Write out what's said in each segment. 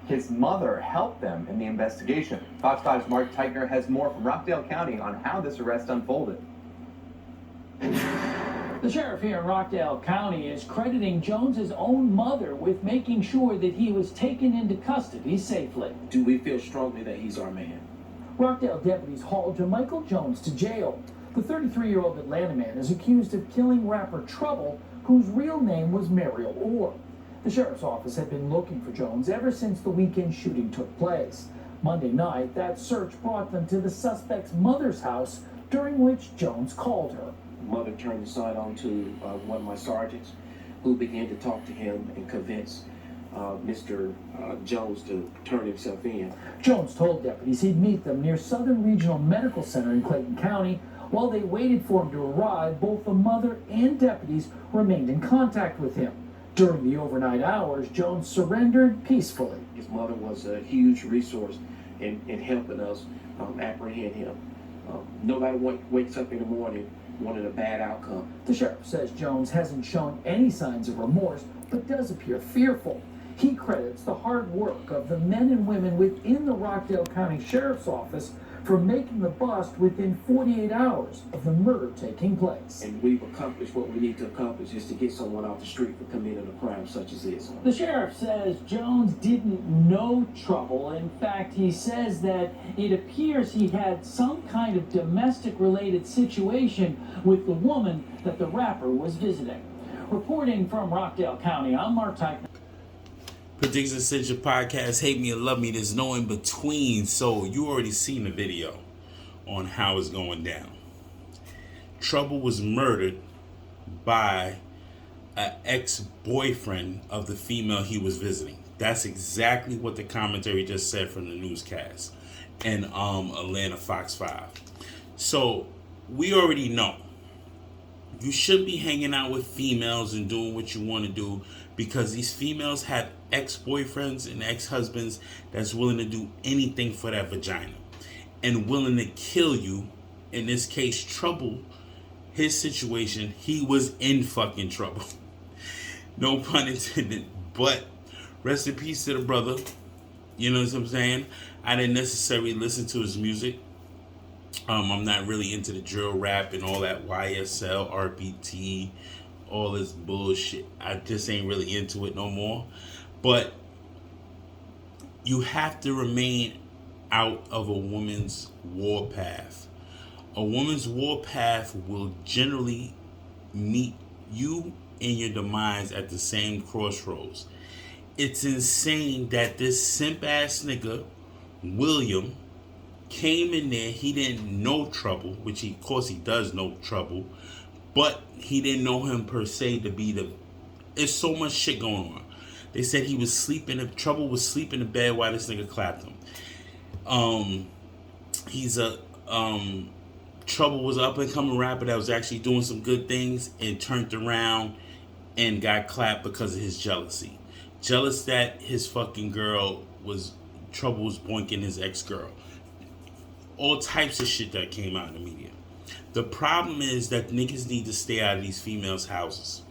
His mother helped them in the investigation. Fox 5's Mark Teichner has more from Rockdale County on how this arrest unfolded. The sheriff here in Rockdale County is crediting Jones's own mother with making sure that he was taken into custody safely. Do we feel strongly that he's our man? Rockdale deputies hauled Jermichael Jones to jail. The 33-year-old Atlanta man is accused of killing rapper Trouble, whose real name was Mariel Orr. The sheriff's office had been looking for Jones ever since the weekend shooting took place. Monday night, that search brought them to the suspect's mother's house, during which Jones called her. Mother turned the side on to one of my sergeants, who began to talk to him and convince Mr. Jones to turn himself in. Jones told deputies he'd meet them near Southern Regional Medical Center in Clayton County. While they waited for him to arrive, both the mother and deputies remained in contact with him. During the overnight hours, Jones surrendered peacefully. His mother was a huge resource in helping us apprehend him. Nobody wakes up in the morning wanting a bad outcome. The sheriff says Jones hasn't shown any signs of remorse, but does appear fearful. He credits the hard work of the men and women within the Rockdale County Sheriff's Office for making the bust within 48 hours of the murder taking place. And we've accomplished what we need to accomplish, is to get someone off the street for committing a crime such as this. The sheriff says Jones didn't know Trouble. In fact, he says that it appears he had some kind of domestic-related situation with the woman that the rapper was visiting. Reporting from Rockdale County, I'm Mark Teichner. Predictions Essential Podcast, Hate Me or Love Me, there's no in between. So you already seen the video on how it's going down. Trouble was murdered by an ex-boyfriend of the female he was visiting. That's exactly what the commentary just said from the newscast and Atlanta Fox 5. So we already know you should be hanging out with females and doing what you want to do, because these females have ex-boyfriends and ex-husbands that's willing to do anything for that vagina and willing to kill you. In this case, Trouble, his situation, he was in fucking trouble. No pun intended. But rest in peace to the brother. You know what I'm saying? I didn't necessarily listen to his music. I'm not really into the drill rap and all that YSL, RPT, all this bullshit. I just ain't really into it no more. But you have to remain out of a woman's warpath. A woman's warpath will generally meet you and your demise at the same crossroads. It's insane that this simp ass nigga, William, came in there. He didn't know Trouble, which of course he does know Trouble, but he didn't know him per se to be the... There's so much shit going on. They said he was sleeping, Trouble was sleeping in bed while this nigga clapped him. Trouble was an up and coming rapper that was actually doing some good things and turned around and got clapped because of his jealousy. Jealous that his fucking girl was... Trouble was boinking his ex-girl. All types of shit that came out in the media. The problem is that niggas need to stay out of these females' houses.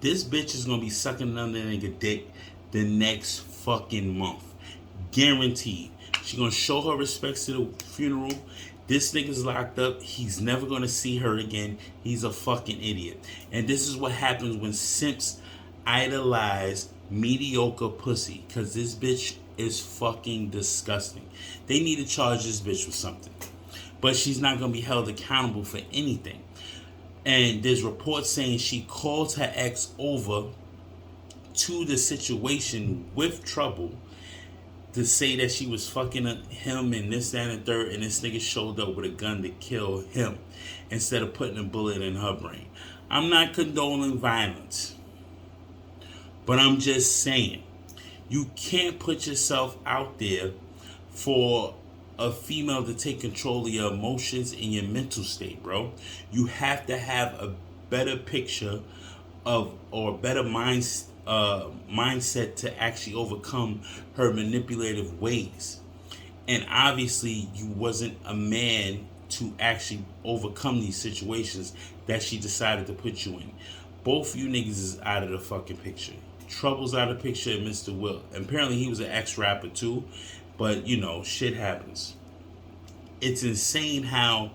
This bitch is gonna be sucking another nigga dick the next fucking month. Guaranteed. She gonna show her respects to the funeral. This nigga's locked up. He's never gonna see her again. He's a fucking idiot. And this is what happens when simps idolize mediocre pussy. Cause this bitch is fucking disgusting. They need to charge this bitch with something. But she's not going to be held accountable for anything. And there's reports saying she called her ex over to the situation with Trouble to say that she was fucking him and this, that, and the third, and this nigga showed up with a gun to kill him instead of putting a bullet in her brain. I'm not condoning violence, but I'm just saying, you can't put yourself out there for a female to take control of your emotions and your mental state, bro. You have to have a better picture of, or a better mindset to actually overcome her manipulative ways. And obviously you wasn't a man to actually overcome these situations that she decided to put you in. Both you niggas is out of the fucking picture. Trouble's out of picture and Mr. Will. And apparently he was an ex-rapper too. But, you know, shit happens. It's insane how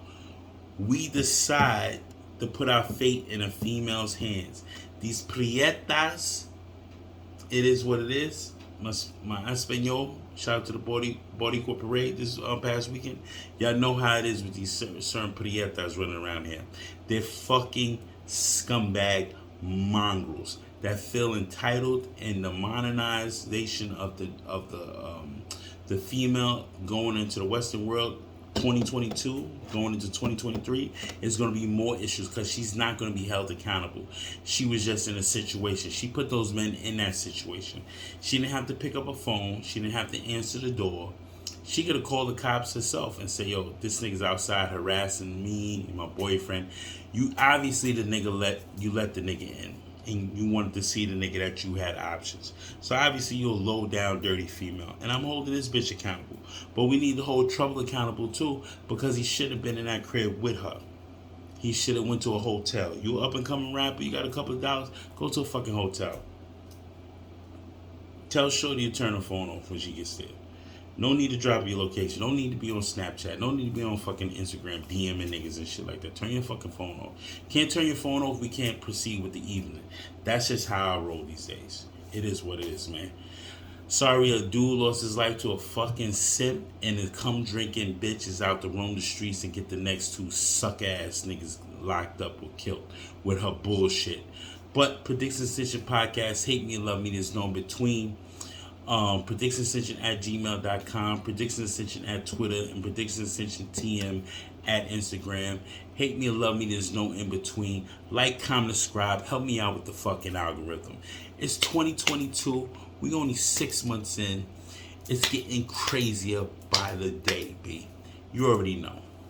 we decide to put our fate in a female's hands. These prietas, it is what it is. My Espanol, shout out to the Boricua Parade this past weekend. Y'all know how it is with these certain prietas running around here. They're fucking scumbag mongrels that feel entitled, and the modernization of the female going into the Western world 2022 going into 2023 is going to be more issues because she's not going to be held accountable. She was just in a situation. She put those men in that situation. She didn't have to pick up a phone. She didn't have to answer the door. She could have called the cops herself and say, yo, this nigga's outside harassing me and my boyfriend. You obviously let the nigga in, and you wanted to see the nigga that you had options. So obviously you're a low down dirty female, and I'm holding this bitch accountable. But we need to hold Trouble accountable too, because he should have been in that crib with her. He should have went to a hotel. You up and coming rapper, you got a couple of dollars, go to a fucking hotel. Tell Shorty to turn her phone off when she gets there. No need to drop your location. No need to be on Snapchat. No need to be on fucking Instagram DMing niggas and shit like that. Turn your fucking phone off. Can't turn your phone off, we can't proceed with the evening. That's just how I roll these days. It is what it is, man. Sorry, a dude lost his life to a fucking simp, and the cum drinking bitch is out to roam the streets and get the next two suck ass niggas locked up or killed with her bullshit. But Prediction Station Podcast, Hate Me and Love Me, there's no in between. PredictionAscension@gmail.com, Prediction Ascension at Twitter, and Prediction Ascension TM at Instagram. Hate me or love me, there's no in between. Like, comment, subscribe, help me out with the fucking algorithm. It's 2022. We only 6 months in. It's getting crazier by the day, B. You already know.